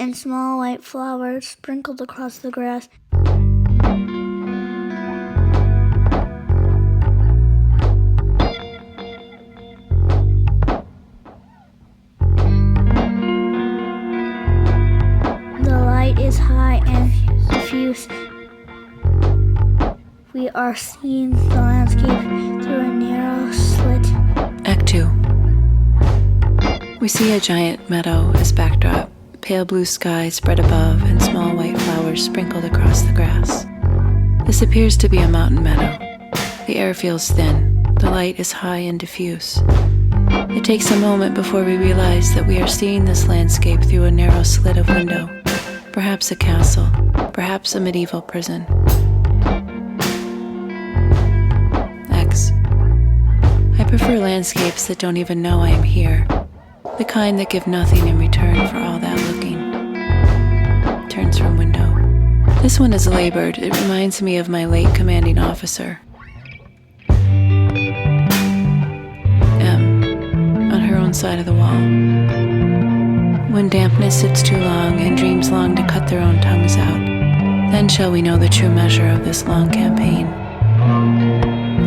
and small white flowers sprinkled across the grass. The light is high and diffuse. We are seeing the landscape through a narrow slit. Act 2. We see a giant meadow as backdrop, pale blue sky spread above, and small white flowers sprinkled across the grass. This appears to be a mountain meadow. The air feels thin. The light is high and diffuse. It takes a moment before we realize that we are seeing this landscape through a narrow slit of window, perhaps a castle, perhaps a medieval prison. X. I prefer landscapes that don't even know I am here, the kind that give nothing in return for all that looking. Turns from window. This one is labored. It reminds me of my late commanding officer. M. On her own side of the wall. When dampness sits too long and dreams long to cut their own tongues out, then shall we know the true measure of this long campaign.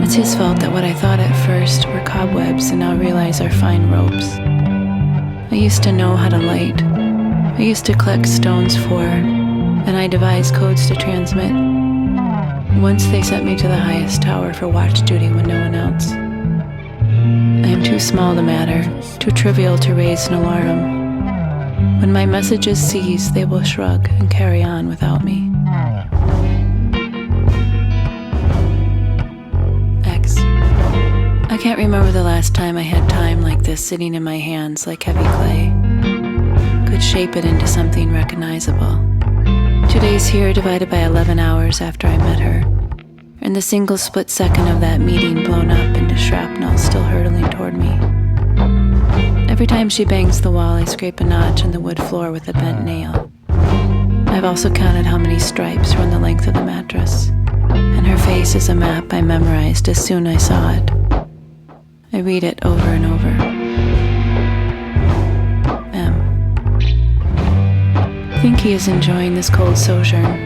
It's his fault that what I thought at first were cobwebs and now realize are fine ropes. I used to know how to light. I used to collect stones for, and I devised codes to transmit. Once they sent me to the highest tower for watch duty when no one else. I am too small to matter, too trivial to raise an alarm. When my messages cease, they will shrug and carry on without me. X. I can't remember the last time I had time like this sitting in my hands like heavy clay. Could shape it into something recognizable. 2 days here divided by 11 hours after I met her, and the single split second of that meeting blown up into shrapnel still hurtling toward me. Every time she bangs the wall, I scrape a notch in the wood floor with a bent nail. I've also counted how many stripes run the length of the mattress, and her face is a map I memorized as soon as I saw it. I read it over and over. M. I think he is enjoying this cold sojourn.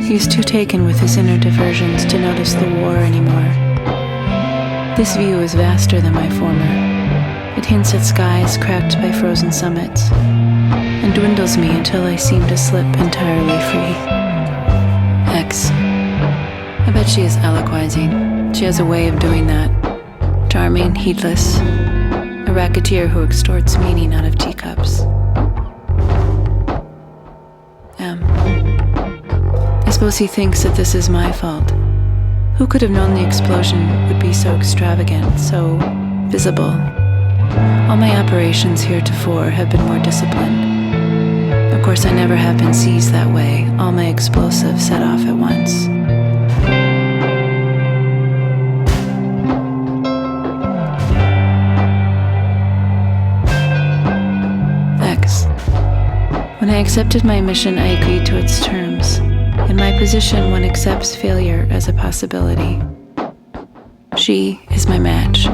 He is too taken with his inner diversions to notice the war anymore. This view is vaster than my former. It hints at skies cracked by frozen summits, and dwindles me until I seem to slip entirely free. X. I bet she is eloquizing. She has a way of doing that. Charming, heedless. A racketeer who extorts meaning out of teacups. M. I suppose he thinks that this is my fault. Who could have known the explosion would be so extravagant, so visible? All my operations heretofore have been more disciplined. Of course, I never have been seized that way. All my explosives set off at once. X. When I accepted my mission, I agreed to its terms. In my position, one accepts failure as a possibility. She is my match.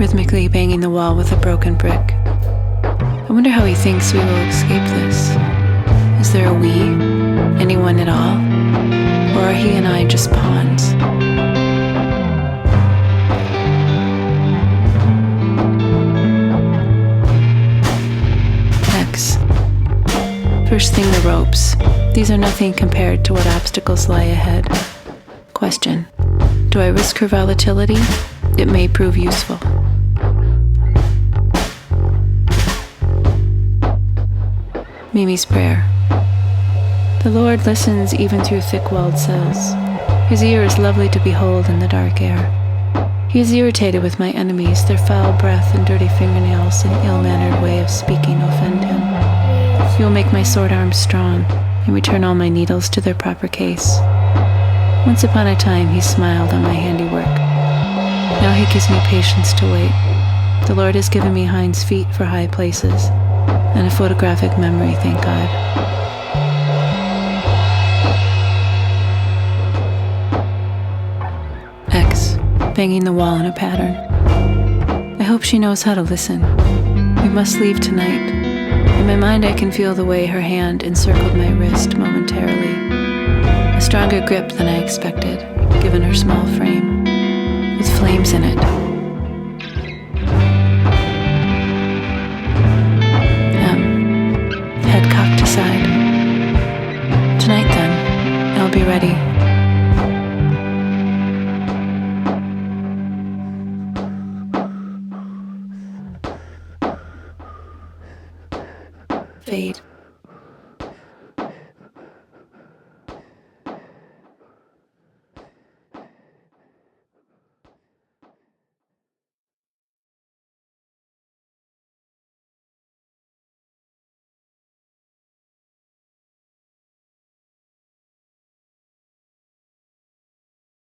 Rhythmically banging the wall with a broken brick. I wonder how he thinks we will escape this. Is there a we? Anyone at all? Or are he and I just pawns? X. First thing, the ropes. These are nothing compared to what obstacles lie ahead. Question. Do I risk her volatility? It may prove useful. Mimi's prayer. The Lord listens even through thick-walled cells. His ear is lovely to behold in the dark air. He is irritated with my enemies. Their foul breath and dirty fingernails and ill-mannered way of speaking offend him. He will make my sword arms strong and return all my needles to their proper case. Once upon a time he smiled on my handiwork. Now he gives me patience to wait. The Lord has given me hinds feet for high places, and a photographic memory, thank God. X. Banging the wall in a pattern. I hope she knows how to listen. We must leave tonight. In my mind, I can feel the way her hand encircled my wrist momentarily. A stronger grip than I expected, given her small frame, with flames in it.